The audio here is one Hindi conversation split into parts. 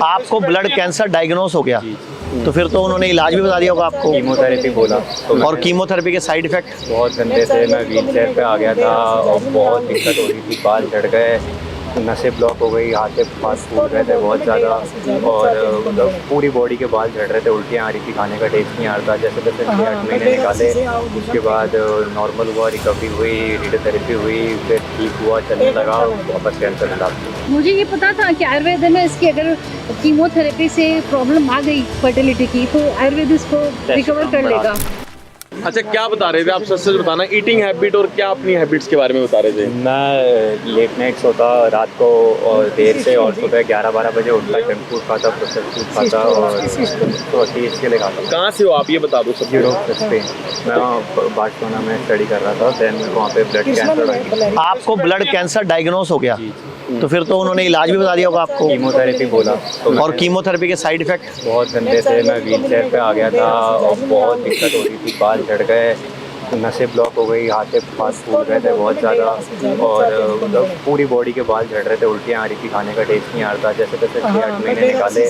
आपको ब्लड कैंसर डायग्नोस हो गया, तो फिर तो उन्होंने इलाज भी बता दिया होगा आपको। कीमोथेरेपी बोला तो और कीमोथेरेपी के साइड इफेक्ट? बहुत गंदे थे। मैं व्हील चेयर पे आ गया था और बहुत दिक्कत हो रही थी। बाल झड़ गए, नसें ब्लॉक हो गई, हाथ पास फूल रहे थे बहुत ज़्यादा, और मतलब पूरी बॉडी के बाल झड़ रहे थे, उल्टियाँ आ रही थी, खाने का टेस्ट नहीं आ रहा था। जैसे तैसे 8 महीने निकाले, उसके बाद नॉर्मल हुआ, रिकवरी हुई, रेडियोथेरेपी हुई, फिर ठीक हुआ, चलने लगा, वापस कैंसर मिला। मुझे ये पता था कि आयुर्वेद में इसकी अगर कीमोथेरेपी से प्रॉब्लम आ गई फर्टिलिटी की, तो आयुर्वेद इसको रिकवर कर लेगा। अच्छा, क्या बता रहे थे आप? सच सच बताना, ईटिंग हैबिट और क्या अपनी हैबिट्स के बारे में बता रहे थे? मैं लेट नाइट सोता रात को और देर से, और सुबह 11-12 बजे उठता, जंक फूड खाता, प्रोसेस फूड खाता, और तो इसके लिए खाता। कहाँ से हो आप, ये बता दो सब। Europe Spain. मैं वहाँ बार्सिलोना में स्टडी कर रहा था, देन मेरे को वहाँ पे ब्लड कैंसर। आपको ब्लड कैंसर डायग्नोस हो गया, तो फिर तो उन्होंने इलाज भी बता दिया होगा आपको। कीमोथेरेपी बोला तो और कीमोथेरेपी के साइड इफेक्ट? बहुत गंदे थे। मैं व्हील चेयर पे आ गया था और बहुत दिक्कत हो रही थी। बाल झड़ गए, नसें ब्लॉक हो गई, हाथ पास फूल रहे थे बहुत ज़्यादा, और मतलब पूरी बॉडी के बाल झड़ रहे थे, उल्टियाँ आ रही थी, खाने का टेस्ट नहीं आ रहा था। जैसे तैसे 8 महीने निकाले,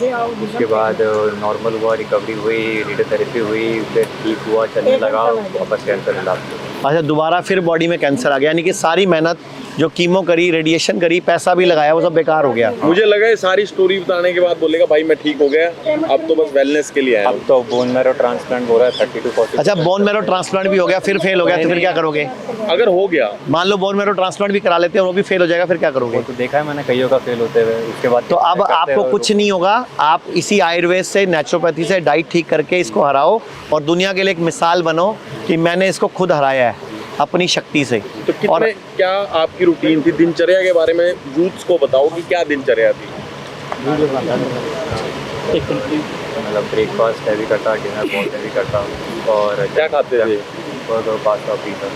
उसके बाद नॉर्मल हुआ, रिकवरी हुई, रेडियोथेरेपी हुई, फिर ठीक हुआ, चलने लगा, वापस कैंसर मिला। अच्छा, दोबारा फिर बॉडी में कैंसर आ गया, यानी कि सारी मेहनत जो कीमो करी, रेडिएशन करी, पैसा भी लगाया, वो सब बेकार हो गया। मुझे लगा ये सारी स्टोरी बताने के बाद बोलेगा भाई मैं ठीक हो गया, अब तो बस वेलनेस के लिए आया हूँ। अब तो बोन मैरो ट्रांसप्लांट हो रहा है 30 to 40। अच्छा, बोन मैरो ट्रांसप्लांट भी हो गया, फिर फेल हो गया, तो फिर क्या करोगे? अगर हो गया, मान लो बोन मैरो ट्रांसप्लांट भी करा लेते हैं, वो भी फेल हो जाएगा, फिर क्या करोगे? वो तो देखा है मैंने कईयों का फेल होते हुए। उसके बाद तो अब आपको कुछ नहीं होगा, आप इसी आयुर्वेद से, नेचुरोपैथी से डाइट ठीक करके इसको हराओ, और दुनिया के लिए एक मिसाल बनो कि मैंने इसको खुद हराया है अपनी शक्ति से। तो कितने और क्या आपकी रूटीन थी? दिनचर्या के बारे में यूथ्स को बताओ कि क्या दिनचर्या थी। मतलब ब्रेकफास्ट हैवी करता, डिनर बहुत हैवी करता, और क्या खाते थे? पास्ता पीता,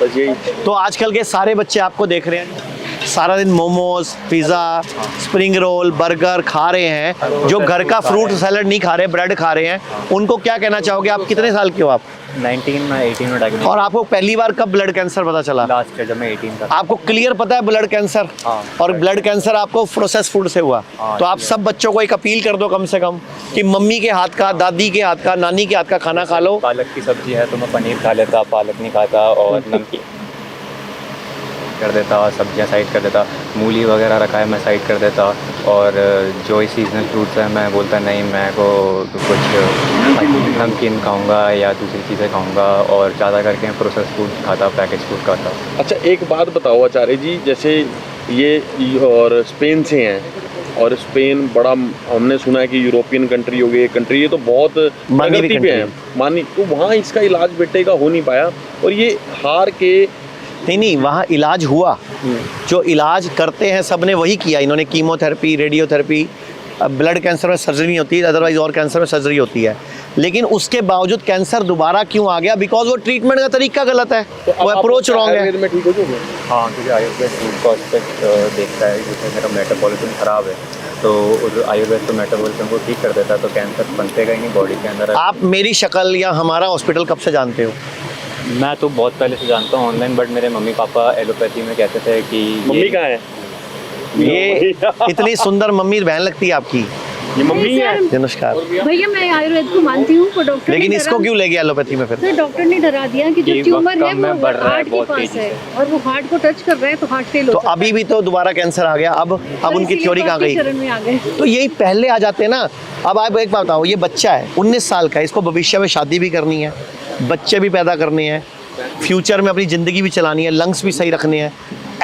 बस यही। तो आजकल के सारे बच्चे आपको देख रहे हैं, सारा दिन momos, pizza, spring roll, burger खा रहे हैं, जो घर का फ्रूट सैलड नहीं खा रहे, ब्रेड खा रहे हैं, उनको क्या कहना चाहोगे? आप कितने साल के हो आप? 19 में 18 में डायग्नोस। और आपको पहली बार कब ब्लड कैंसर पता चला? लास्ट जब मैं 18 था। आपको क्लियर पता है ब्लड कैंसर? हाँ। और ब्लड कैंसर आपको प्रोसेस फूड से हुआ। हाँ, तो आप सब बच्चों को एक अपील कर दो कम से कम कि मम्मी के हाथ का, दादी के हाथ का, नानी के हाथ का खाना खा लो। पालक की सब्जी है तो मैं पनीर खा लेता, पालक नहीं खाता, और नमकीन कर देता, सब्जियां साइड कर देता, मूली वगैरह रखा है मैं साइड कर देता, और जो ही सीजनल फ्रूट्स है मैं बोलता नहीं, मैं को कुछ नमकीन खाऊंगा या दूसरी चीज़ें खाऊंगा, और ज़्यादा करके प्रोसेस फूड खाता, पैकेज फूड खाता। अच्छा, एक बात बताओ आचार्य जी, जैसे ये और स्पेन से हैं, और स्पेन बड़ा हमने सुना है कि यूरोपियन कंट्री हो गई कंट्री, ये तो बहुत प्रगति पे है मानी, तो वहाँ इसका इलाज बेटे का हो नहीं पाया, और ये हार के नहीं, वहाँ इलाज हुआ। जो इलाज करते हैं सब ने वही किया, इन्होंने कीमोथेरेपी, रेडियोथेरेपी। ब्लड कैंसर में सर्जरी नहीं होती, अदरवाइज और कैंसर में सर्जरी होती है, लेकिन उसके बावजूद कैंसर दोबारा क्यों आ गया? बिकॉज वो ट्रीटमेंट का तरीका गलत है, वो अप्रोच रॉन्ग है। आयुर्वेद में ठीक हो जाओगे? हाँ, क्योंकि आयुर्वेद फूड का एस्पेक्ट देखता है, जैसे मेरा मेटाबॉलिज्म खराब है तो आयुर्वेद तो मेटाबॉलिज्म को ठीक कर देता है, तो कैंसर बनतेगा ही नहीं बॉडी के अंदर। आप मेरी शक्ल या हमारा हॉस्पिटल कब से जानते हो? मैं तो बहुत पहले से जानता हूँ ऑनलाइन, बट मेरे मम्मी पापा एलोपैथी में कहते थे कि मम्मी कहाँ है? ये इतनी सुंदर मम्मी बहन लगती है आपकी। ये मम्मी है। नमस्कार भैया, मैं आयुर्वेद को मानती हूँ, पर डॉक्टर लेकिन इसको क्यों ले गया एलोपैथी में? फिर सर डॉक्टर ने डरा दिया कि जो ये ट्यूमर वक्त है में वो बढ़ रहा है हार्ट के बहुत पास तेजी है, से। और वो हार्ट को टच कर रहा है, तो हार्ट फेल हो तो सकता है। अभी भी तो दोबारा कैंसर आ गया, अब उनकी थ्योरी कहाँ गई? चरण में आ गए। तो यही पहले आ जाते ना। अब आप एक बात बताओ, ये बच्चा है 19 साल का, इसको भविष्य में शादी भी करनी है, बच्चे भी पैदा करने हैं, फ्यूचर में अपनी ज़िंदगी भी चलानी है, लंग्स भी सही रखने हैं।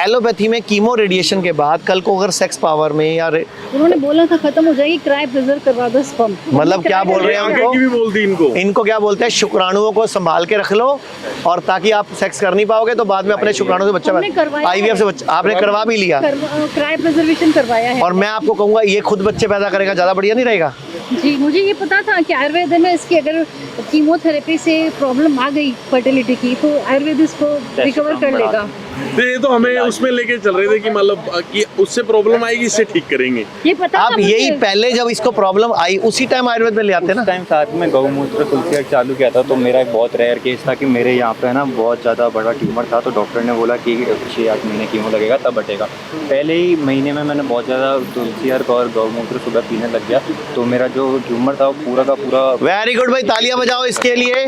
एलोपैथी में कीमो रेडिएशन के बाद कल को अगर सेक्स पावर में या उन्होंने बोला था खत्म हो जाएगी, क्राई प्रेजर करवा दो स्पर्म। मतलब क्या बोल रहे हैं आगे की भी बोलती इनको क्या बोलते हैं, शुक्राणुओं को संभाल के रख लो, और ताकि आप सेक्स कर नहीं पाओगे तो बाद में अपने शुक्राणु से बच्चा, IVF से बच्चा आपने करवा भी लिया, क्राई प्रिजर्वेशन करवाया है। और मैं आपको कहूँगा ये खुद बच्चे पैदा करेगा, ज़्यादा बढ़िया नहीं रहेगा? जी, मुझे ये पता था कि आयुर्वेद में इसकी अगर कीमोथेरेपी से प्रॉब्लम आ गई फर्टिलिटी की, तो आयुर्वेद इसको रिकवर कर लेगा। तो ये तो हमें उसमें लेके चल रहे थे कि मतलब कि उससे प्रॉब्लम आएगी, इससे ठीक करेंगे। ये पता आप था मुझे। यही पहले जब इसको प्रॉब्लम आई उसी टाइम आयुर्वेद में ले आते ना। उस टाइम साथ में गौमूत्र तुलसी चालू किया था, तो मेरा एक बहुत रेयर केस था कि मेरे यहाँ पे ना बहुत ज़्यादा बड़ा ट्यूमर था, तो डॉक्टर ने बोला कि 6-8 महीने कीमो लगेगा तब बटेगा। पहले ही महीने में मैंने बहुत ज़्यादा तुलसी अर्क और गौमूत्र सुबह पीने लग गया, तो मेरा जो ट्यूमर था वो पूरा का पूरा। वेरी गुड भाई, तालियां बजाओ इसके लिए।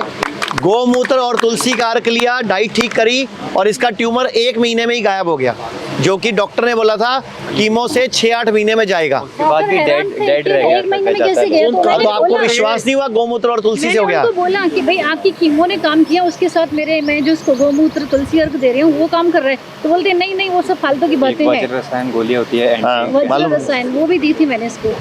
गोमूत्र और तुलसी का अर्क लिया, डाइट ठीक करी और इसका ट्यूमर 1 महीने में ही गायब हो गया, जो कि डॉक्टर ने बोला था कीमो से 6-8 महीने में जाएगा। उसके बाद भी डेड रह गया। एक महीने में कैसे गया? तो आपको विश्वास नहीं हुआ गोमूत्र और तुलसी से हो गया? मैंने उनको बोला कि भाई आपकी कीमो ने काम किया, उसके साथ मेरे मैं जो उसको गोमूत्र तुलसी अर्क दे रही हूँ वो काम कर रहा है, तो बोलते नहीं नहीं वो सब फालतू की बातें हैं। वज्र रसायन गोली होती है, हाँ, एंटी मालूम है। रसायन वो भी दी थी मैंने इसको।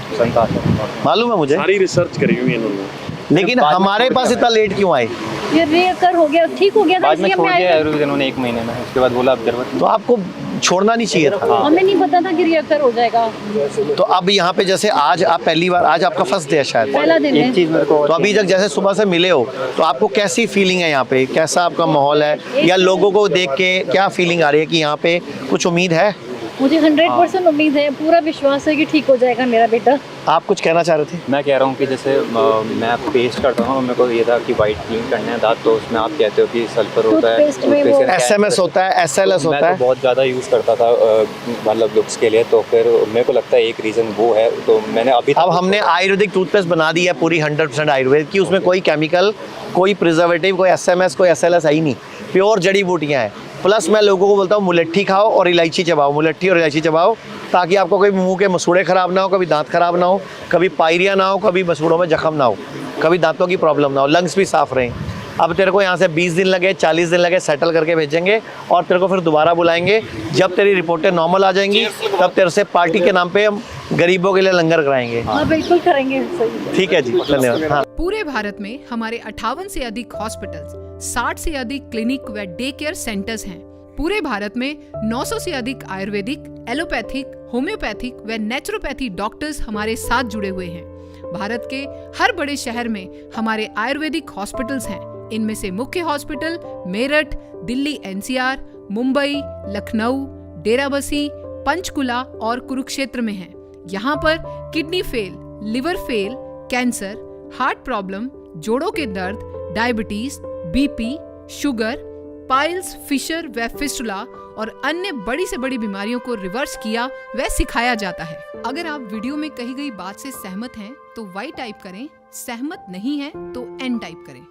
मालूम है मुझे, सारी रिसर्च करी हुई है इन्होंने। लेकिन बाद में हमारे छोड़ पास दिया इतना लेट क्यों आए? ये रेकर हो गया, ठीक हो गया था बाद में इसलिए छोड़ हमने दिया आया। आयुर्वेद इन्होंने 1 महीने में, उसके बाद बोला अब जरूरत तो आपको छोड़ना नहीं चाहिए था। हमें नहीं पता था कि रेकर हो जाएगा। तो अब यहाँ पे जैसे आज आप पहली बार, आज आपका फर्स्ट डे है शायद, पहला दिन एक है। चीज़ मेरे को तो अभी तक जैसे सुबह से मिले हो तो आपको कैसी फीलिंग है यहाँ पे? कैसा आपका माहौल है, या लोगों को देख के क्या फीलिंग आ रही है कि यहाँ पे कुछ उम्मीद है? मुझे 100% उम्मीद है, पूरा विश्वास है कि ठीक हो जाएगा मेरा बेटा। आप कुछ कहना चाह रहे थे? मैं कह रहा हूँ कि जैसे मैं पेस्ट करता हूँ, मेरे को ये था कि वाइट क्लीन करना है दांत, तो उसमें आप कहते हो कि सल्फर होता है, टूथपेस्ट में वो SMS होता है, SLS मैं होता तो है। बहुत ज़्यादा यूज़ करता था मतलब लुक्स के लिए, तो फिर मेरे को लगता है एक रीज़न वो है, तो मैंने अभी अब हमने आयुर्वेदिक टूथपेस्ट बना दी है पूरी 100% आयुर्वेद की, उसमें कोई केमिकल, कोई प्रिजर्वेटिव, कोई SMS, कोई SLS है ही नहीं, प्योर जड़ी बूटियाँ हैं। प्लस मैं लोगों को बोलता हूँ मुलट्ठी खाओ और इलायची चबाओ, मुलट्ठी और इलायची चबाओ, ताकि आपको कोई मुंह के मसूड़े खराब ना हो, कभी दांत खराब ना हो, कभी पायरिया ना हो, कभी मसूड़ों में जख्म ना हो, कभी दांतों की प्रॉब्लम ना हो, लंग्स भी साफ रहें। अब तेरे को यहाँ से 20 दिन लगे, 40 दिन लगे, सेटल करके भेजेंगे और तेरे को फिर दोबारा बुलाएंगे। जब तेरी रिपोर्टें नॉर्मल आ जाएंगी तब तेरे से पार्टी के नाम पे हम गरीबों के लिए लंगर कराएंगे। हाँ बिल्कुल करेंगे, सही। ठीक है जी, धन्यवाद। हाँ। पूरे भारत में हमारे 58 से अधिक हॉस्पिटल्स, 60 से अधिक क्लिनिक व डे केयर सेंटर्स हैं। पूरे भारत में 900 से अधिक आयुर्वेदिक, एलोपैथिक, होम्योपैथिक व नेचुरोपैथी डॉक्टर्स हमारे साथ जुड़े हुए हैं। भारत के हर बड़े शहर में हमारे आयुर्वेदिक हॉस्पिटल्स हैं। इनमें से मुख्य हॉस्पिटल मेरठ, दिल्ली NCR, मुंबई, लखनऊ, डेराबसी, पंचकुला और कुरुक्षेत्र में हैं। यहाँ पर kidney fail, liver fail, cancer, heart problem, जोड़ों के दर्द, diabetes, BP, sugar, piles, fissure व फिस्टुला और अन्य बड़ी से बड़ी बीमारियों को रिवर्स किया व सिखाया जाता है। अगर आप वीडियो में कही गई बात से सहमत हैं तो Y टाइप करें, सहमत नहीं हैं तो N टाइप करें।